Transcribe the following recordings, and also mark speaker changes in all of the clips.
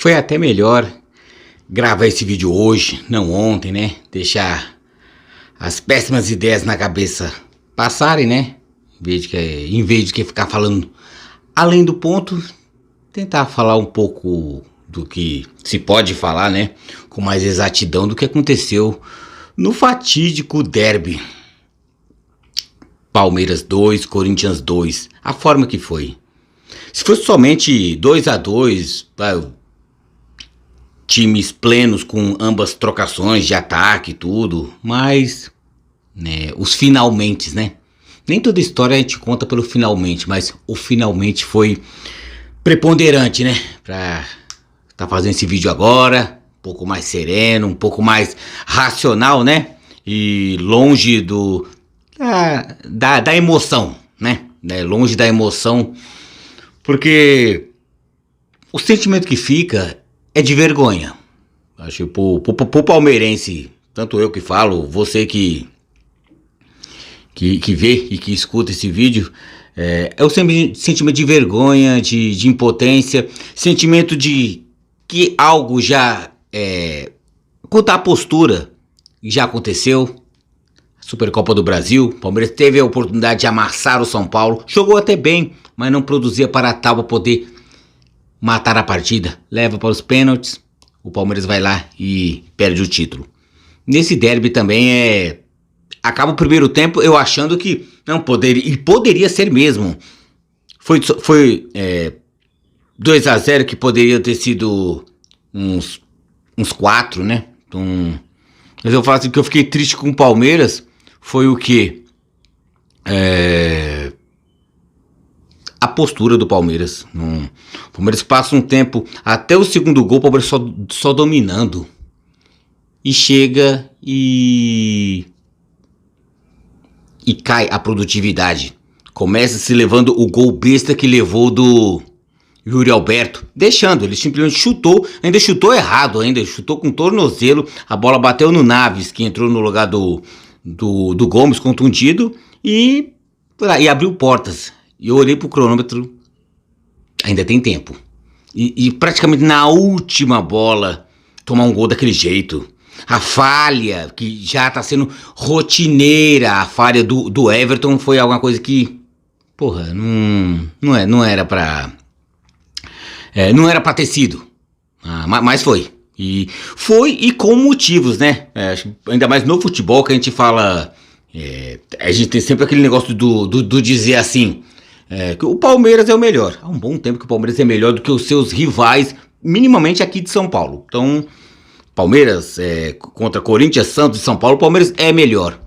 Speaker 1: Foi até melhor gravar esse vídeo hoje, não ontem, né? Deixar as péssimas ideias na cabeça passarem, né? Em vez de ficar falando além do ponto, tentar falar um pouco do que se pode falar, né? Com mais exatidão do que aconteceu no fatídico derby. Palmeiras 2, Corinthians 2. A forma que foi. Se fosse somente 2-2, times plenos com ambas trocações de ataque e tudo, mas né, os finalmente, né? Nem toda história a gente conta pelo finalmente, mas o finalmente foi preponderante, né? Pra tá fazendo esse vídeo agora, um pouco mais sereno, um pouco mais racional, né? E longe da emoção, né? Longe da emoção, porque o sentimento que fica é de vergonha. Acho que pro palmeirense, tanto eu que falo, você que vê e que escuta esse vídeo, é o sentimento de vergonha, de impotência, sentimento de que algo já contar a postura já aconteceu. Supercopa do Brasil, o Palmeiras teve a oportunidade de amassar o São Paulo, jogou até bem, mas não produzia para tal para poder matar a partida, leva para os pênaltis, o Palmeiras vai lá e perde o título. Nesse derby também acaba o primeiro tempo eu achando que não poderia, e poderia ser mesmo. Foi 2-0 que poderia ter sido uns 4, né? Então, mas eu falo assim que eu fiquei triste com o Palmeiras. Foi o que? A postura do Palmeiras. O Palmeiras passa um tempo, até o segundo gol, o Palmeiras só dominando. E chega e cai a produtividade. Começa se levando o gol besta que levou do Yuri Alberto. Deixando, ele simplesmente chutou, ainda chutou errado, chutou com tornozelo. A bola bateu no Naves, que entrou no lugar do Gomes, contundido, e abriu portas. E eu olhei pro cronômetro, ainda tem tempo. E praticamente na última bola, tomar um gol daquele jeito. A falha, que já tá sendo rotineira, a falha do Everton foi alguma coisa que, porra, não era pra ter sido. Mas foi. E com motivos, né? Ainda mais no futebol que a gente fala. A gente tem sempre aquele negócio do dizer assim. Que o Palmeiras é o melhor. Há um bom tempo que o Palmeiras é melhor do que os seus rivais, minimamente aqui de São Paulo. Então, Palmeiras contra Corinthians, Santos e São Paulo, o Palmeiras é melhor.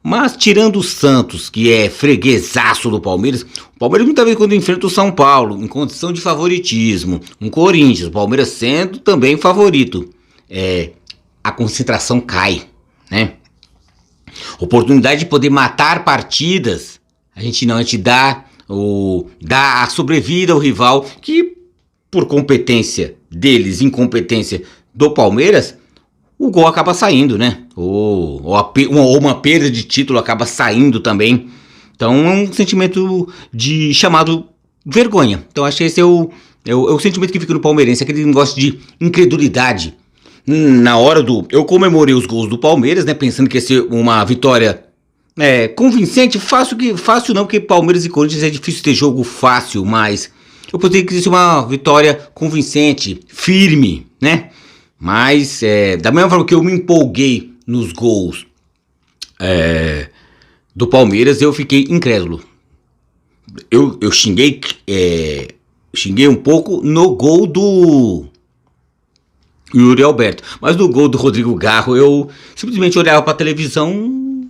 Speaker 1: Mas tirando o Santos, que é freguesaço do Palmeiras, o Palmeiras muitas vezes quando enfrenta o São Paulo, em condição de favoritismo, um Corinthians, o Palmeiras sendo também favorito, a concentração cai, né? Oportunidade de poder matar partidas, a gente dá a sobrevida ao rival, que por competência deles, incompetência do Palmeiras, o gol acaba saindo, né? Ou uma perda de título acaba saindo também. Então é um sentimento chamado vergonha. Então acho que esse é o sentimento que fica no palmeirense, aquele negócio de incredulidade. Na hora eu comemorei os gols do Palmeiras, né? Pensando que ia ser uma vitória convincente. Fácil não, porque Palmeiras e Corinthians é difícil ter jogo fácil, mas eu poderia que ia ser uma vitória convincente, firme, né? Mas, da mesma forma que eu me empolguei nos gols do Palmeiras, eu fiquei incrédulo. Eu xinguei um pouco no gol do Yuri Alberto. Mas no gol do Rodrigo Garro, eu simplesmente olhava pra televisão.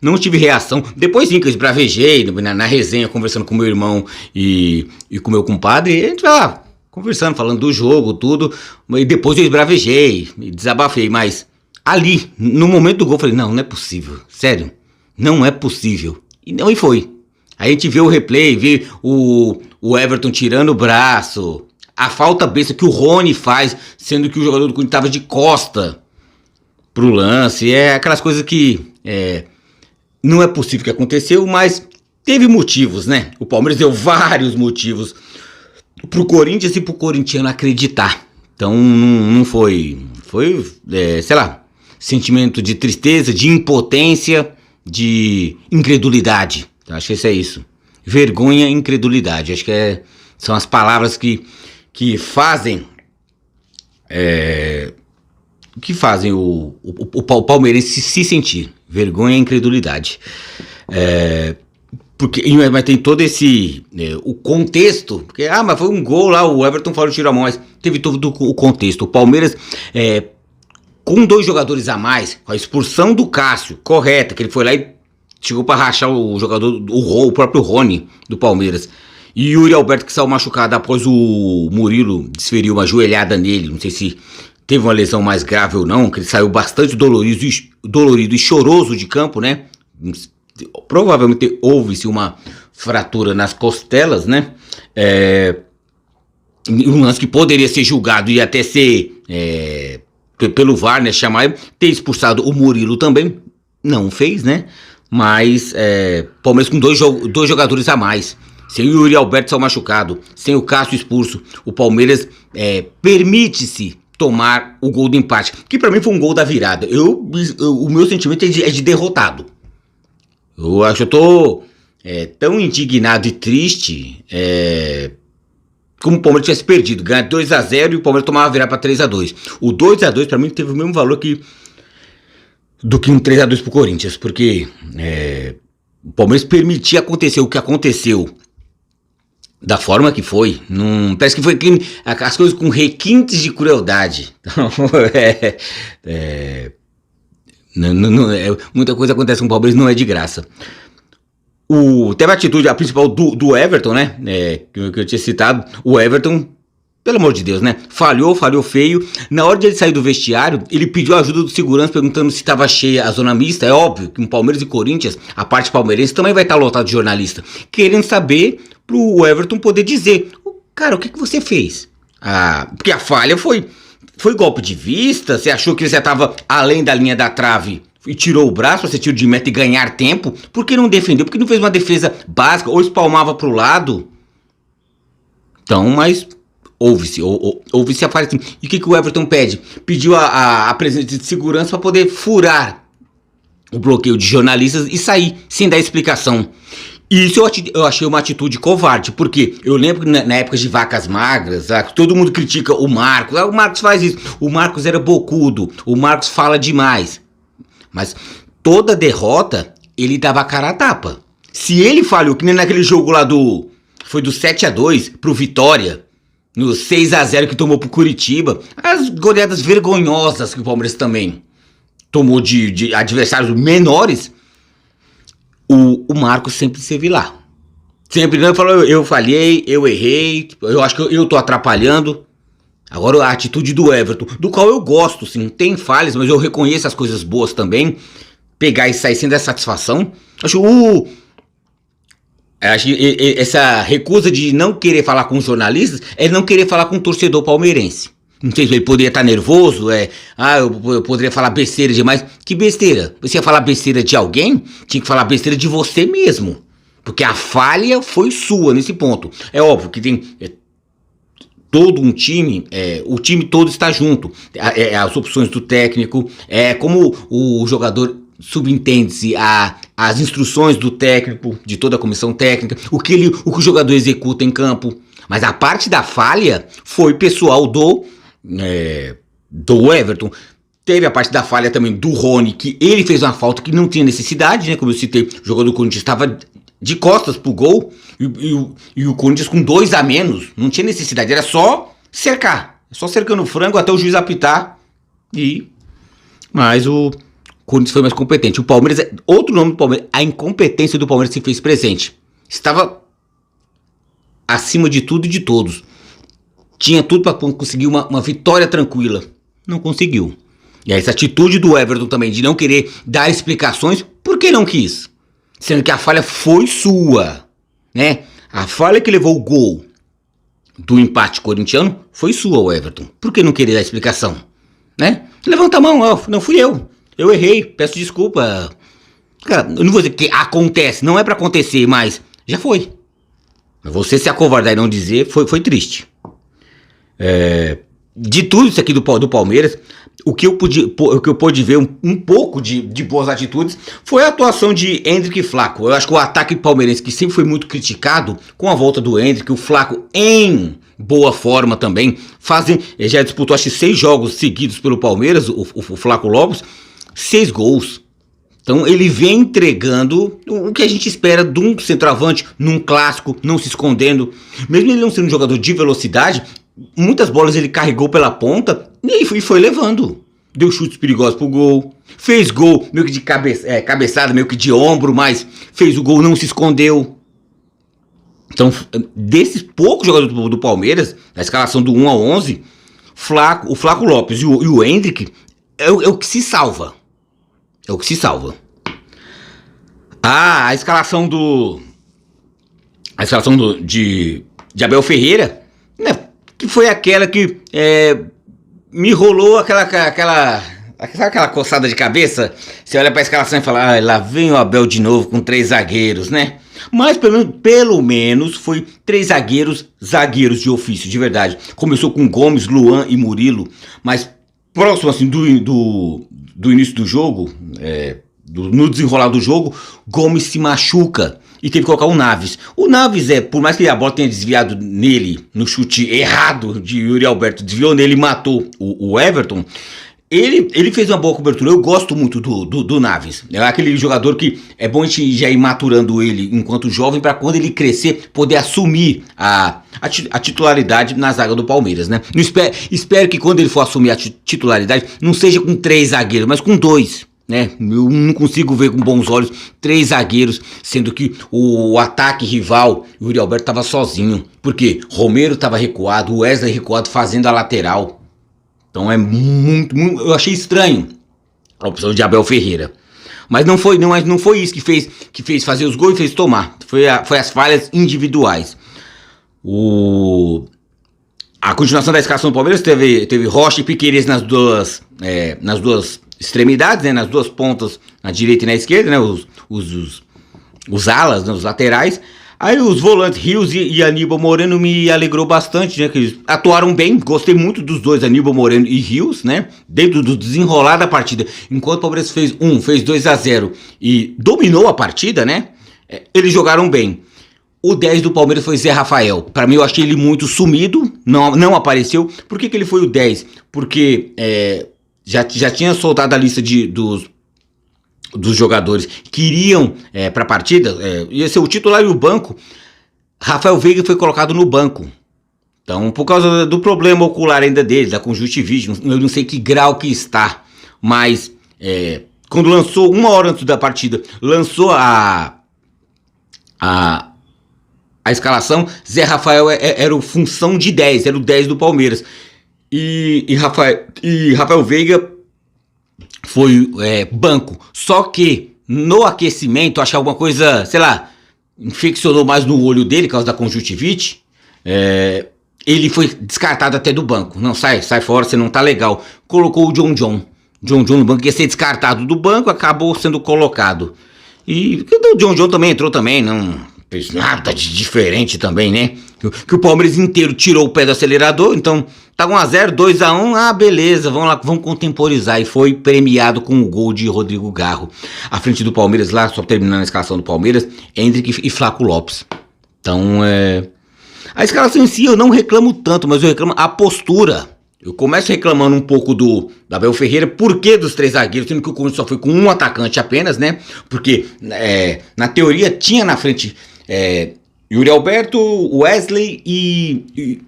Speaker 1: Não tive reação. Depois sim que eu esbravejei na resenha, conversando com meu irmão e com meu compadre. A gente vai lá conversando, falando do jogo, tudo, e depois eu esbravejei, desabafei, mas ali, no momento do gol, eu falei, não é possível, sério, não é possível, e foi. Aí a gente vê o replay, vê o Everton tirando o braço, a falta besta que o Rony faz, sendo que o jogador do Corinthians estava de costa pro lance, aquelas coisas que não é possível que aconteceu, mas teve motivos, né? O Palmeiras deu vários motivos pro Corinthians e pro corintiano acreditar. Então não foi, sei lá, sentimento de tristeza, de impotência, de incredulidade. Então, acho que isso é isso. Vergonha e incredulidade. Acho que são as palavras que fazem o palmeirense se sentir. Vergonha e incredulidade. Mas tem todo esse o contexto, porque mas foi um gol lá, o Everton falou de tiro a mão, mas teve todo o contexto. O Palmeiras com 2 jogadores a mais, com a expulsão do Cássio correta, que ele foi lá e chegou para rachar o jogador, o próprio Rony do Palmeiras, e o Yuri Alberto que saiu machucado após o Murilo desferiu uma joelhada nele, não sei se teve uma lesão mais grave ou não, que ele saiu bastante dolorido e choroso de campo, né? Provavelmente houve-se uma fratura nas costelas, né? Um lance que poderia ser julgado e até ser pelo VAR, né? Chamar, ter expulsado o Murilo também, não fez, né? Mas Palmeiras com dois jogadores a mais, sem o Yuri Alberto só machucado, sem o Cássio expulso, o Palmeiras permite-se tomar o gol do empate, que pra mim foi um gol da virada. O meu sentimento é de derrotado. Eu acho que eu tô tão indignado e triste como o Palmeiras tivesse perdido, ganhar 2-0 e o Palmeiras tomava virar pra 3-2. O 2-2 pra mim teve o mesmo valor do que um 3-2 pro Corinthians, porque o Palmeiras permitia acontecer o que aconteceu da forma que foi. Parece que foi as coisas com requintes de crueldade. Então, muita coisa acontece com o Palmeiras, não é de graça. Teve a atitude, a principal do Everton, né? Que eu tinha citado. O Everton, pelo amor de Deus, né? Falhou feio. Na hora de ele sair do vestiário, ele pediu ajuda do segurança, perguntando se estava cheia a zona mista. É óbvio que em Palmeiras e Corinthians, a parte palmeirense também vai estar lotada de jornalista, querendo saber pro Everton poder dizer: cara, o que você fez? Porque a falha foi golpe de vista? Você achou que você estava além da linha da trave e tirou o braço para ser tiro de meta e ganhar tempo? Por que não defendeu? Por que não fez uma defesa básica ou espalmava pro lado? Então, mas houve-se a falha assim. E o que o Everton pede? Pediu a presença de segurança para poder furar o bloqueio de jornalistas e sair sem dar explicação. Isso eu achei uma atitude covarde, porque eu lembro que na época de vacas magras, todo mundo critica o Marcos. O Marcos faz isso, o Marcos era bocudo, o Marcos fala demais. Mas toda derrota, ele dava a cara a tapa. Se ele falhou, que nem naquele jogo lá foi do 7-2 pro Vitória, no 6-0 que tomou pro Curitiba, as goleadas vergonhosas que o Palmeiras também tomou de adversários menores, o Marcos sempre esteve lá. Sempre não falou: eu falhei, eu errei, eu acho que eu tô atrapalhando. Agora a atitude do Everton, do qual eu gosto, sim, tem falhas, mas eu reconheço as coisas boas também. Pegar e sair sem dar satisfação. Acho que essa recusa de não querer falar com os jornalistas é não querer falar com o torcedor palmeirense. Não sei se ele poderia estar nervoso, eu poderia falar besteira demais. Que besteira? Você ia falar besteira de alguém? Tinha que falar besteira de você mesmo. Porque a falha foi sua nesse ponto. É óbvio que tem todo um time, o time todo está junto. As opções do técnico, como o jogador subentende-se as instruções do técnico, de toda a comissão técnica, o que o jogador executa em campo. Mas a parte da falha foi pessoal do Everton. Teve a parte da falha também do Rony, que ele fez uma falta que não tinha necessidade, né? Como eu citei, o jogador do Corinthians estava de costas pro gol e o Corinthians com 2 a menos, não tinha necessidade, era só cercar, só cercando o frango até o juiz apitar. Mas o Corinthians foi mais competente. O Palmeiras, outro nome do Palmeiras, a incompetência do Palmeiras se fez presente. Estava acima de tudo e de todos. Tinha tudo para conseguir uma vitória tranquila. Não conseguiu. E essa atitude do Everton também de não querer dar explicações, por que não quis? Sendo que a falha foi sua, né? A falha que levou o gol do empate corintiano foi sua, o Everton. Por que não querer dar explicação? Né? Levanta a mão, não fui eu. Eu errei, peço desculpa. Cara, eu não vou dizer que acontece, não é pra acontecer, mas já foi. Você se acovardar e não dizer foi triste. De tudo isso aqui do Palmeiras, o que eu pude ver um pouco de boas atitudes foi a atuação de Endrick e Flaco. Eu acho que o ataque palmeirense, que sempre foi muito criticado, com a volta do Endrick, o Flaco em boa forma também, já disputou acho que 6 jogos seguidos pelo Palmeiras, o Flaco Lopes, 6 gols. Então ele vem entregando o que a gente espera de um centroavante num clássico, não se escondendo. Mesmo ele não sendo um jogador de velocidade, muitas bolas ele carregou pela ponta e foi levando. Deu chutes perigosos pro gol. Fez gol meio que de cabeçada, meio que de ombro, mas fez o gol, não se escondeu. Então, desses poucos jogadores do Palmeiras, na escalação do 1 ao 11, o Flaco Lopes e o Endrick é o que se salva. É o que se salva. A escalação de Abel Ferreira, né, que foi aquela que me rolou aquela coçada de cabeça. Você olha pra escalação e fala, lá vem o Abel de novo com 3 zagueiros, né? Mas pelo menos foi 3 zagueiros de ofício, de verdade. Começou com Gomes, Luan e Murilo, mas próximo assim do início do jogo, no desenrolar do jogo, Gomes se machuca e teve que colocar o Naves. O Naves, por mais que a bola tenha desviado nele, no chute errado de Yuri Alberto, desviou nele e matou o Everton, ele fez uma boa cobertura. Eu gosto muito do Naves. É aquele jogador que é bom a gente já ir maturando ele enquanto jovem, para quando ele crescer, poder assumir a titularidade na zaga do Palmeiras, né? Espero que quando ele for assumir a titularidade, não seja com 3 zagueiros, mas com 2. Né? Eu não consigo ver com bons olhos 3 zagueiros, sendo que o ataque rival, o Yuri Alberto, estava sozinho, porque Romero estava recuado, o Wesley recuado fazendo a lateral. Então muito, eu achei estranho a opção de Abel Ferreira, mas não foi isso que fez fazer os gols e fez tomar, foi as falhas individuais. A continuação da escalação do Palmeiras teve Rocha e Piquerez nas duas extremidades, né, nas duas pontas, na direita e na esquerda, né, os alas, né, os laterais. Aí os volantes Rios e Aníbal Moreno me alegrou bastante, né, que eles atuaram bem, gostei muito dos dois, Aníbal Moreno e Rios, né, dentro do desenrolar da partida. Enquanto o Palmeiras fez 2-0 e dominou a partida, né, eles jogaram bem. O 10 do Palmeiras foi Zé Rafael. Para mim, eu achei ele muito sumido, não apareceu. Por que ele foi o 10? Porque já tinha soltado a lista dos jogadores que iriam para a partida, ia ser o titular e o banco. Rafael Veiga foi colocado no banco. Então, por causa do problema ocular ainda dele, da conjuntivite, eu não sei que grau que está, mas quando lançou, 1 hora antes da partida, lançou a escalação, Zé Rafael era o função de 10, era o 10 do Palmeiras. E Rafael Veiga foi banco. Só que no aquecimento, acho que alguma coisa, sei lá, infeccionou mais no olho dele, por causa da conjuntivite. Ele foi descartado até do banco. Não, sai fora, você não tá legal. Colocou o John no banco, ia ser descartado do banco, acabou sendo colocado. E o John também entrou também, não fez nada de diferente também, né? Que o Palmeiras inteiro tirou o pé do acelerador, então tá 1-0, 2-1, beleza, vamos lá, vamos contemporizar. E foi premiado com o gol de Rodrigo Garro. À frente do Palmeiras, lá, só terminando a escalação do Palmeiras, Endrick e Flaco Lopes. Então, a escalação em si eu não reclamo tanto, mas eu reclamo a postura. Eu começo reclamando um pouco da Abel Ferreira, por que dos 3 zagueiros, sendo que o Corinthians só foi com um atacante apenas, né? Porque, na teoria, tinha na frente Yuri Alberto, Wesley e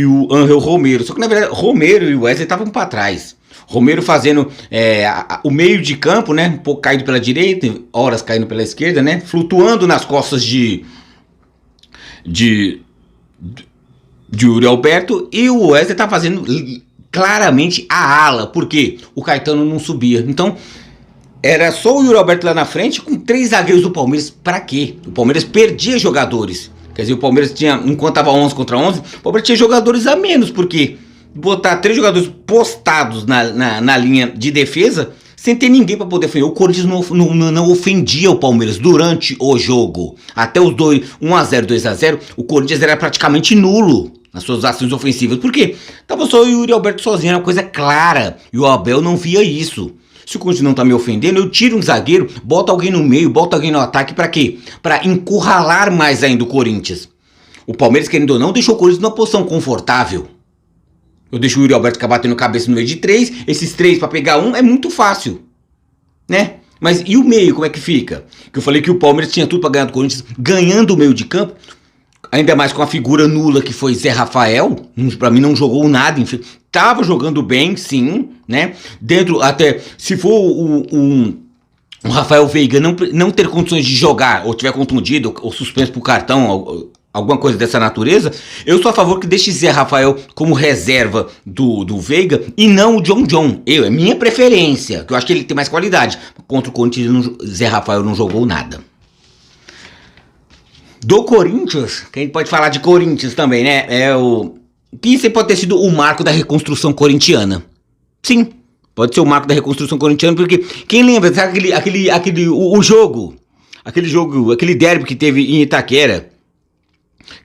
Speaker 1: o Ángel Romero. Só que, na verdade, Romero e Wesley estavam para trás. Romero fazendo o meio de campo, né? Um pouco caído pela direita, horas caindo pela esquerda, né? Flutuando nas costas de Yuri Alberto, e o Wesley tá fazendo claramente a ala, porque o Caetano não subia. Então, era só o Yuri Alberto lá na frente, com 3 zagueiros do Palmeiras. Pra quê? O Palmeiras perdia jogadores. Quer dizer, o Palmeiras tinha, enquanto tava 11 contra 11, o Palmeiras tinha jogadores a menos, porque botar 3 jogadores postados na linha de defesa, sem ter ninguém para poder ofender. O Corinthians não ofendia o Palmeiras durante o jogo. Até os 1-0, 2-0, o Corinthians era praticamente nulo nas suas ações ofensivas. Por quê? Tava só o Yuri Alberto sozinho, era uma coisa clara. E o Abel não via isso. Se o Corinthians não tá me ofendendo, eu tiro um zagueiro, boto alguém no meio, boto alguém no ataque, pra quê? Pra encurralar mais ainda o Corinthians. O Palmeiras, querendo ou não, deixou o Corinthians numa posição confortável. Eu deixo o Yuri Alberto ficar batendo cabeça no meio de 3, esses 3 pra pegar um é muito fácil, né? Mas e o meio, como é que fica? Que eu falei que o Palmeiras tinha tudo pra ganhar do Corinthians, ganhando o meio de campo, ainda mais com a figura nula que foi Zé Rafael, pra mim não jogou nada, enfim. Tava jogando bem, sim, né? Dentro, até, se for o Rafael Veiga não ter condições de jogar, ou tiver contundido, ou suspenso por cartão, alguma coisa dessa natureza, eu sou a favor que deixe Zé Rafael como reserva do Veiga e não o John. É minha preferência, que eu acho que ele tem mais qualidade. Contra o Corinthians, Zé Rafael não jogou nada. Do Corinthians, que a gente pode falar de Corinthians também, né? Que você pode ter sido o marco da reconstrução corintiana. Sim, pode ser o marco da reconstrução corintiana, porque quem lembra, sabe aquele derby que teve em Itaquera,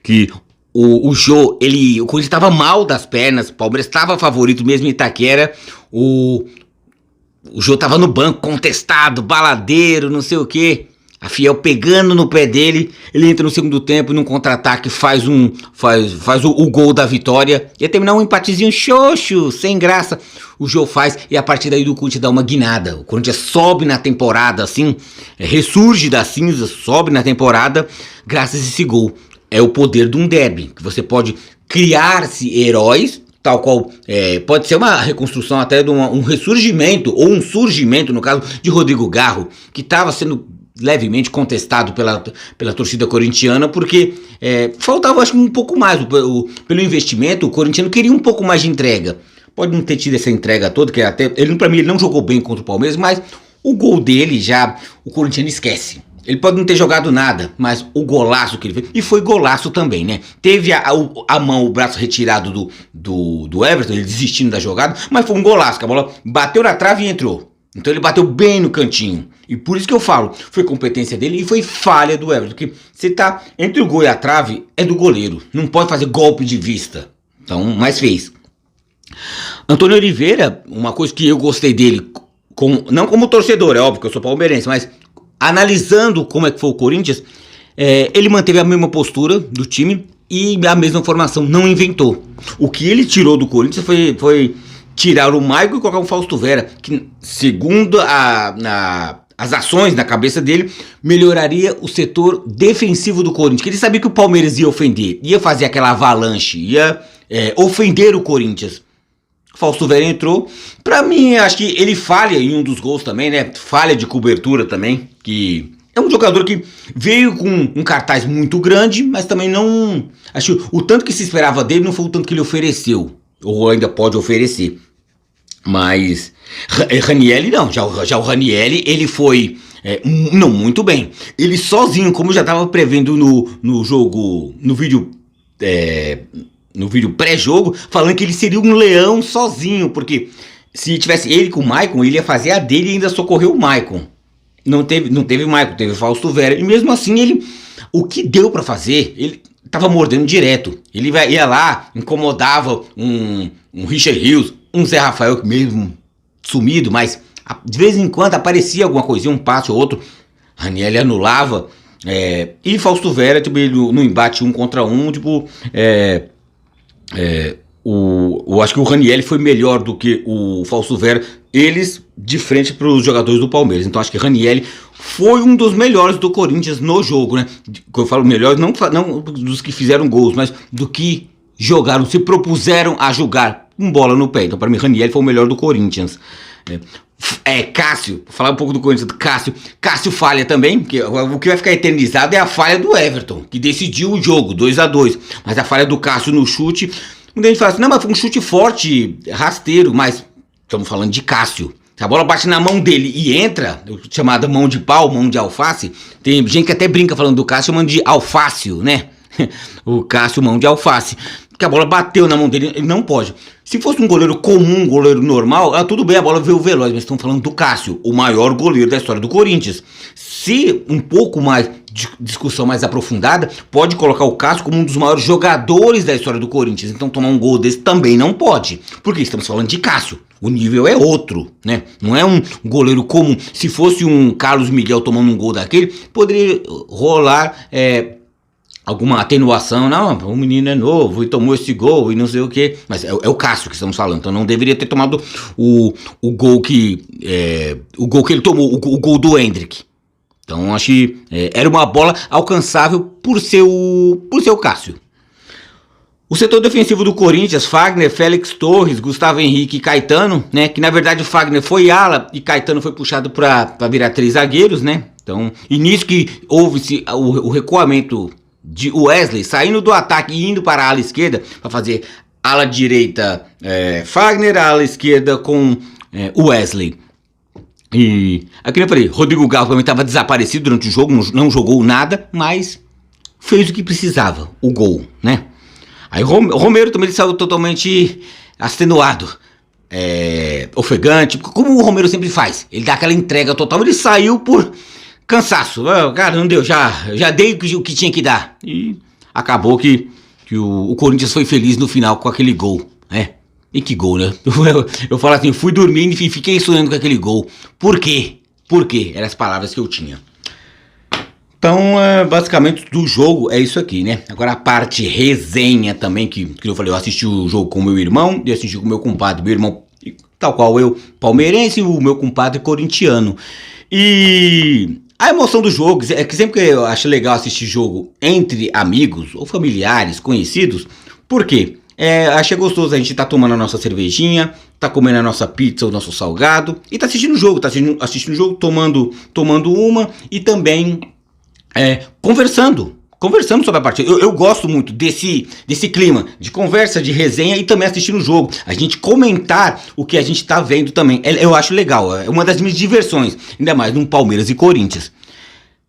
Speaker 1: que o Corinthians estava mal das pernas, o Palmeiras estava favorito mesmo em Itaquera, o Jô estava no banco, contestado, baladeiro, não sei o que. A Fiel pegando no pé dele, ele entra no segundo tempo, num contra-ataque, faz o gol da vitória. Ia terminar um empatezinho xoxo, sem graça. O Jô faz e a partir daí do Corinthians dá uma guinada. O Corinthians sobe na temporada, assim, ressurge das cinzas, sobe na temporada, graças a esse gol. É o poder de um derby, que você pode criar-se heróis, tal qual pode ser uma reconstrução até de um ressurgimento, ou um surgimento, no caso, de Rodrigo Garro, que estava sendo levemente contestado pela torcida corintiana, porque faltava, acho que um pouco mais, pelo investimento, o corintiano queria um pouco mais de entrega. Pode não ter tido essa entrega toda, que até, pra mim, ele não jogou bem contra o Palmeiras, mas o gol dele já, o corintiano esquece. Ele pode não ter jogado nada, mas o golaço que ele fez, e foi golaço também, né? Teve a mão, o braço retirado do Everton, ele desistindo da jogada, mas foi um golaço, que a bola bateu na trave e entrou. Então ele bateu bem no cantinho. E por isso que eu falo, foi competência dele e foi falha do Everton. Porque você tá entre o gol e a trave, é do goleiro. Não pode fazer golpe de vista. Então, mas fez. Antônio Oliveira, uma coisa que eu gostei dele, não como torcedor, é óbvio que eu sou palmeirense, mas analisando como é que foi o Corinthians, ele manteve a mesma postura do time e a mesma formação, não inventou. O que ele tirou do Corinthians foi tirar o Maicon e colocar o Fausto Vera, que segundo as ações na cabeça dele, melhoraria o setor defensivo do Corinthians, que ele sabia que o Palmeiras ia ofender, ia fazer aquela avalanche, ia ofender o Corinthians. Fausto Vera entrou, pra mim, acho que ele falha em um dos gols também, né, falha de cobertura também, que é um jogador que veio com um cartaz muito grande, mas também não, acho que o tanto que se esperava dele não foi o tanto que ele ofereceu, ou ainda pode oferecer. Mas Ranieri não, já o Ranieri, ele foi não muito bem. Ele sozinho, como eu já estava prevendo no jogo, no vídeo pré-jogo, falando que ele seria um leão sozinho, porque se tivesse ele com o Maicon, ele ia fazer a dele e ainda socorreu o Maicon. Não teve Maicon, teve Fausto Vera, e mesmo assim o que deu pra fazer, ele tava mordendo direto. Ele ia lá, incomodava um Richard Rios, um Zé Rafael mesmo sumido, mas de vez em quando aparecia alguma coisinha, um passe ou outro. Ranieri anulava. E Fausto Vera, tipo, ele no embate 1 contra 1, tipo, eu acho que o Ranieri foi melhor do que o Fausto Vera, eles de frente para os jogadores do Palmeiras. Então acho que Ranieri foi um dos melhores do Corinthians no jogo, né? Eu falo melhores, não dos que fizeram gols, mas do que jogaram, se propuseram a jogar com bola no pé. Então para mim Ranieri foi o melhor do Corinthians. Cássio, vou falar um pouco do Corinthians. Cássio falha também, porque o que vai ficar eternizado é a falha do Everton, que decidiu o jogo, 2-2. Mas a falha do Cássio no chute, muita gente fala assim, não, mas foi um chute forte, rasteiro, mas estamos falando de Cássio. Se a bola bate na mão dele e entra, chamada mão de pau, mão de alface, tem gente que até brinca falando do Cássio, chamando de alfácio, né? O Cássio, mão de alface. que a bola bateu na mão dele, ele não pode. Se fosse um goleiro comum, um goleiro normal, tudo bem, a bola veio veloz, mas estão falando do Cássio, o maior goleiro da história do Corinthians. Se um pouco mais de discussão mais aprofundada, pode colocar o Cássio como um dos maiores jogadores da história do Corinthians. Então tomar um gol desse também não pode, porque estamos falando de Cássio. O nível é outro, né? Não é um goleiro comum. Se fosse um Carlos Miguel tomando um gol daquele, poderia rolar alguma atenuação. Não, o menino é novo e tomou esse gol e não sei o que. Mas é o Cássio que estamos falando. Então não deveria ter tomado o gol que ele tomou, o gol do Endrick. Então acho que era uma bola alcançável por ser o Cássio. O setor defensivo do Corinthians, Fagner, Félix Torres, Gustavo Henrique e Caetano, né? Que na verdade o Fagner foi ala e Caetano foi puxado para virar 3 zagueiros, né? Então, e nisso que houve o recuamento de Wesley saindo do ataque e indo para a ala esquerda para fazer ala direita Fagner, a ala esquerda com Wesley. E aqui eu falei, Rodrigo Garro também estava desaparecido durante o jogo, não jogou nada, mas fez o que precisava, o gol, né? Aí o Romero também ele saiu totalmente atenuado, ofegante, como o Romero sempre faz. Ele dá aquela entrega total, ele saiu por cansaço. Cara, não deu, já dei o que tinha que dar. E acabou que o Corinthians foi feliz no final com aquele gol, né? E que gol, né? Eu falo assim, fui dormindo e fiquei sonhando com aquele gol. Por quê? Por quê? Eram as palavras que eu tinha. Então, basicamente, do jogo é isso aqui, né? Agora a parte resenha também, que eu falei, eu assisti o jogo com meu irmão e assisti com meu compadre. Meu irmão, tal qual eu, palmeirense, e o meu compadre corintiano. E a emoção do jogo, é que sempre que eu acho legal assistir jogo entre amigos ou familiares, conhecidos, por quê? Achei gostoso, a gente tá tomando a nossa cervejinha, tá comendo a nossa pizza, o nosso salgado, e tá assistindo o jogo, assistindo o jogo, tomando uma e também conversando sobre a partida. Eu gosto muito desse clima de conversa, de resenha e também assistindo o jogo. A gente comentar o que a gente tá vendo também. Eu acho legal, é uma das minhas diversões, ainda mais num Palmeiras e Corinthians.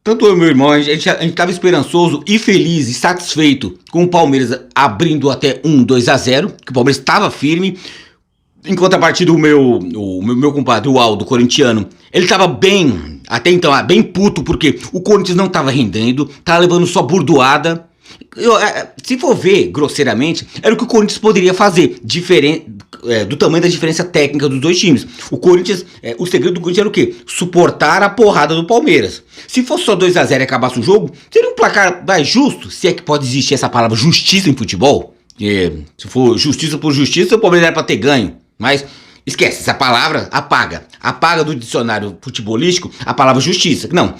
Speaker 1: Tanto eu e meu irmão, a gente tava esperançoso e feliz e satisfeito com o Palmeiras abrindo até 2-0, que o Palmeiras estava firme. Enquanto a partida o meu compadre, o Aldo, corintiano, ele tava bem, até então, bem puto, porque o Corinthians não tava rendendo, tava levando só burdoada. Se for ver grosseiramente, era o que o Corinthians poderia fazer, do tamanho da diferença técnica dos dois times. O Corinthians, o segredo do Corinthians era o quê? Suportar a porrada do Palmeiras. Se fosse só 2-0 e acabasse o jogo, seria um placar justo, se é que pode existir essa palavra justiça em futebol. Se for justiça por justiça, o Palmeiras era pra ter ganho. Mas esquece, essa palavra apaga do dicionário futebolístico a palavra justiça. Não,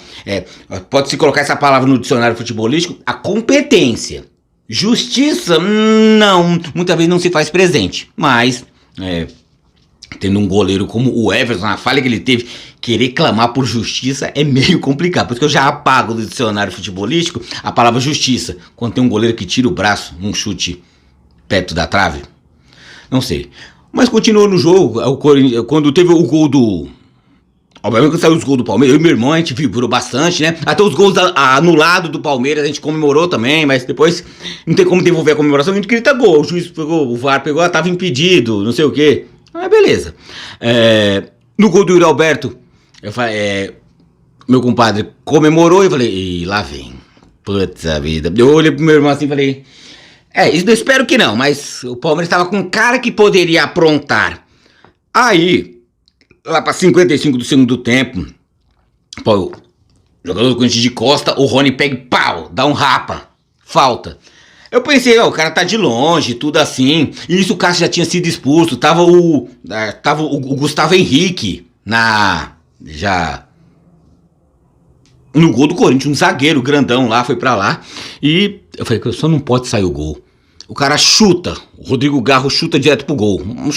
Speaker 1: pode-se colocar essa palavra no dicionário futebolístico, a competência. Justiça, não, muitas vezes não se faz presente, mas tendo um goleiro como o Everson, a falha que ele teve, querer clamar por justiça é meio complicado, por isso que eu já apago do dicionário futebolístico a palavra justiça, quando tem um goleiro que tira o braço num chute perto da trave, não sei. Mas continuou no jogo, quando teve o gol do... Obviamente quando saiu os gols do Palmeiras, eu e meu irmão, a gente vibrou bastante, né? Até os gols anulados do Palmeiras, a gente comemorou também, mas depois não tem como devolver a comemoração, a gente grita gol, o juiz pegou, o VAR pegou, tava impedido, não sei o quê. Mas beleza. No gol do Yuri Alberto, meu compadre comemorou e eu falei, lá vem. Puta vida. Eu olhei pro meu irmão assim e falei... isso eu espero que não, mas o Palmeiras estava com cara que poderia aprontar. Aí, lá para 55 do segundo tempo, o jogador do Corinthians de costa, o Rony pega e pau, dá um rapa, falta. Eu pensei, o cara tá de longe, tudo assim. E isso o Cássio já tinha sido expulso, tava o Gustavo Henrique no gol do Corinthians, um zagueiro grandão lá, foi pra lá. E eu falei, só não pode sair o gol. O cara chuta, o Rodrigo Garro chuta direto pro gol. Não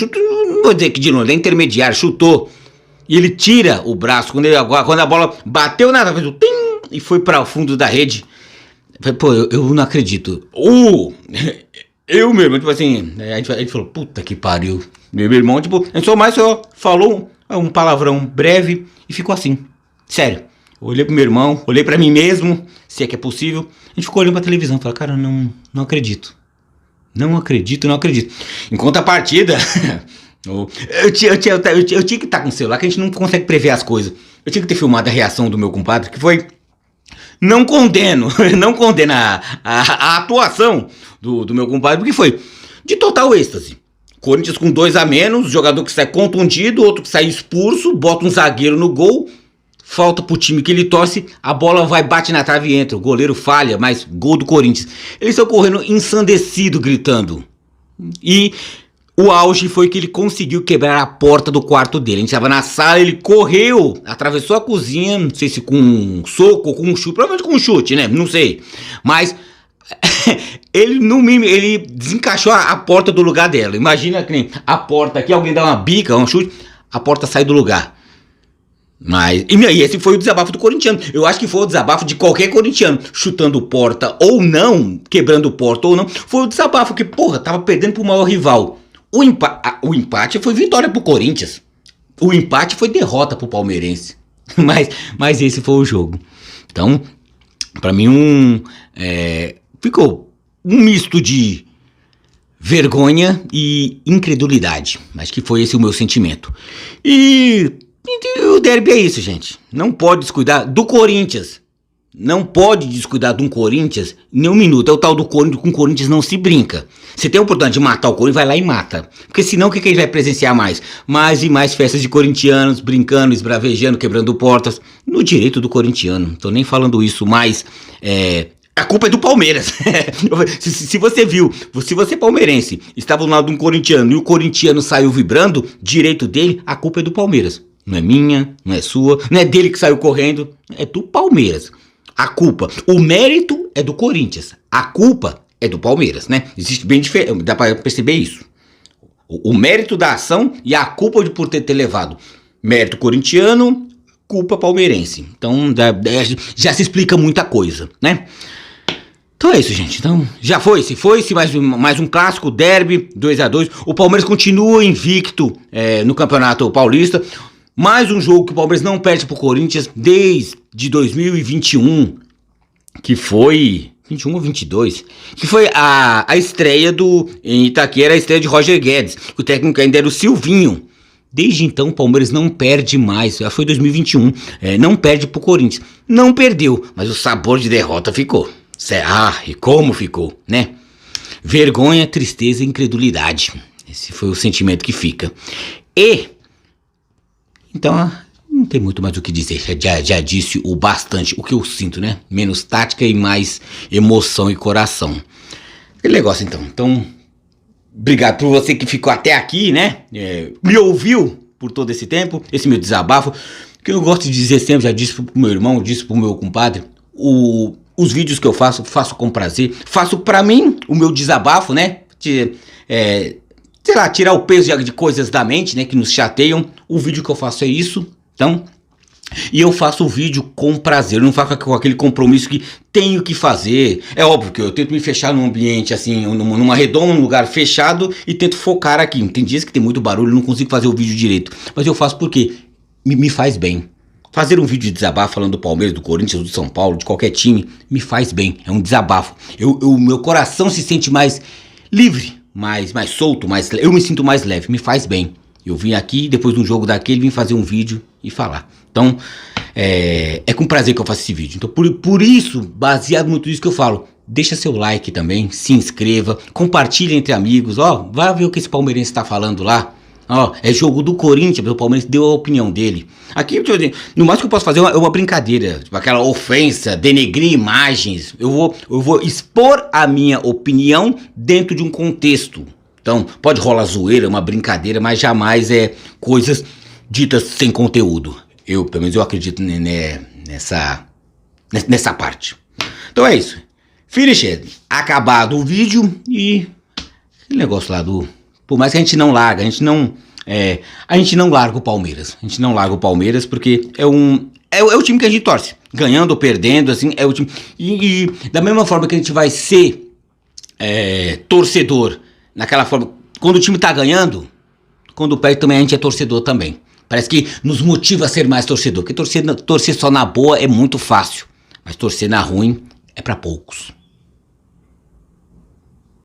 Speaker 1: vou dizer que de longe, é intermediário, chutou. E ele tira o braço, quando a bola bateu na trave, e foi para o fundo da rede. Eu falei, eu não acredito. Eu mesmo, tipo assim, a gente falou, puta que pariu. Meu irmão, tipo, a gente só falou um palavrão breve e ficou assim. Sério. Eu olhei pro meu irmão, olhei pra mim mesmo, se é que é possível. A gente ficou olhando pra televisão, falei, cara, não acredito. Não acredito, não acredito. Em contrapartida, eu tinha que estar com o celular, que a gente não consegue prever as coisas. Eu tinha que ter filmado a reação do meu compadre, que foi... Não condeno, não condeno a atuação do meu compadre, porque foi de total êxtase. Corinthians com 2 a menos, jogador que sai contundido, outro que sai expulso, bota um zagueiro no gol, falta pro time que ele torce, a bola vai, bate na trave e entra, o goleiro falha, mas gol do Corinthians. Eles estão correndo ensandecido, gritando. E o auge foi que ele conseguiu quebrar a porta do quarto dele. A gente estava na sala, ele correu, atravessou a cozinha, não sei se com um soco ou com um chute, provavelmente com um chute, né? Não sei. Mas ele desencaixou a porta do lugar dela. Imagina que nem a porta aqui, alguém dá uma bica, um chute, a porta sai do lugar. Mas, e esse foi o desabafo do corintiano. Eu acho que foi o desabafo de qualquer corintiano, chutando porta ou não, quebrando porta ou não. Foi o desabafo que, porra, tava perdendo pro maior rival. O empate foi vitória pro Corinthians. O empate foi derrota pro palmeirense. Mas esse foi o jogo. Então, pra mim, ficou um misto de vergonha e incredulidade. Acho que foi esse o meu sentimento. E o derby é isso, gente. Não pode descuidar do Corinthians. Não pode descuidar de um Corinthians nem um minuto. É o tal do Corinthians, com o Corinthians não se brinca. Você tem a oportunidade de matar o Corinthians, vai lá e mata. Porque senão o que a gente vai presenciar mais? Mais e mais festas de corintianos, brincando, esbravejando, quebrando portas. No direito do corintiano. Não tô nem falando isso, mas a culpa é do Palmeiras. se você viu, se você é palmeirense, estava do lado de um corintiano e o corintiano saiu vibrando, direito dele, a culpa é do Palmeiras. Não é minha, não é sua, não é dele que saiu correndo, é do Palmeiras. A culpa, o mérito é do Corinthians, a culpa é do Palmeiras, né? Existe bem diferente, dá pra perceber isso. O mérito da ação e a culpa por ter levado. Mérito corintiano, culpa palmeirense. Então já se explica muita coisa, né? Então é isso, gente. Então já foi-se mais um clássico, derby, 2-2. O Palmeiras continua invicto no Campeonato Paulista. Mais um jogo que o Palmeiras não perde pro Corinthians desde 2021, que foi 21 ou 22, que foi a estreia em Itaquera, a estreia de Roger Guedes, o técnico ainda era o Silvinho. Desde então o Palmeiras não perde mais, já foi 2021, não perde pro Corinthians. Não perdeu, mas o sabor de derrota ficou. E como ficou, né? Vergonha, tristeza e incredulidade. Esse foi o sentimento que fica. Então, não tem muito mais o que dizer, já disse o bastante, o que eu sinto, né? Menos tática e mais emoção e coração. Aquele negócio, então. Então, obrigado por você que ficou até aqui, né? Me ouviu por todo esse tempo, esse meu desabafo. Que eu gosto de dizer sempre, já disse pro meu irmão, disse pro meu compadre, os vídeos que eu faço com prazer. Faço pra mim o meu desabafo, né? Sei lá, tirar o peso de coisas da mente, né, que nos chateiam. O vídeo que eu faço é isso, então, e eu faço o vídeo com prazer, eu não faço com aquele compromisso que tenho que fazer. É óbvio que eu tento me fechar num ambiente assim, numa redoma, num lugar fechado, e tento focar aqui. Tem dias que tem muito barulho, eu não consigo fazer o vídeo direito, mas eu faço porque me faz bem. Fazer um vídeo de desabafo falando do Palmeiras, do Corinthians, do São Paulo, de qualquer time, me faz bem, é um desabafo. Meu coração se sente mais livre, mais solto, eu me sinto mais leve, me faz bem. Eu vim aqui, depois de um jogo daquele, vim fazer um vídeo e falar. Então, é com prazer que eu faço esse vídeo. Então, por isso, baseado muito nisso que eu falo, deixa seu like também, se inscreva, compartilhe entre amigos, vai ver o que esse palmeirense tá falando lá. É jogo do Corinthians, o Palmeiras deu a opinião dele. Aqui, no mais que eu posso fazer é uma brincadeira, tipo aquela ofensa, denegrir imagens. Eu vou expor a minha opinião dentro de um contexto. Então, pode rolar zoeira, uma brincadeira, mas jamais coisas ditas sem conteúdo. Pelo menos eu acredito nessa parte. Então é isso. Finish, acabado o vídeo e aquele negócio lá por mais que a gente não larga, a gente não larga o Palmeiras. A gente não larga o Palmeiras porque é o time que a gente torce. Ganhando ou perdendo, assim, é o time. E da mesma forma que a gente vai ser torcedor, naquela forma, quando o time tá ganhando, quando perde também a gente é torcedor também. Parece que nos motiva a ser mais torcedor. Porque torcer só na boa é muito fácil. Mas torcer na ruim é pra poucos.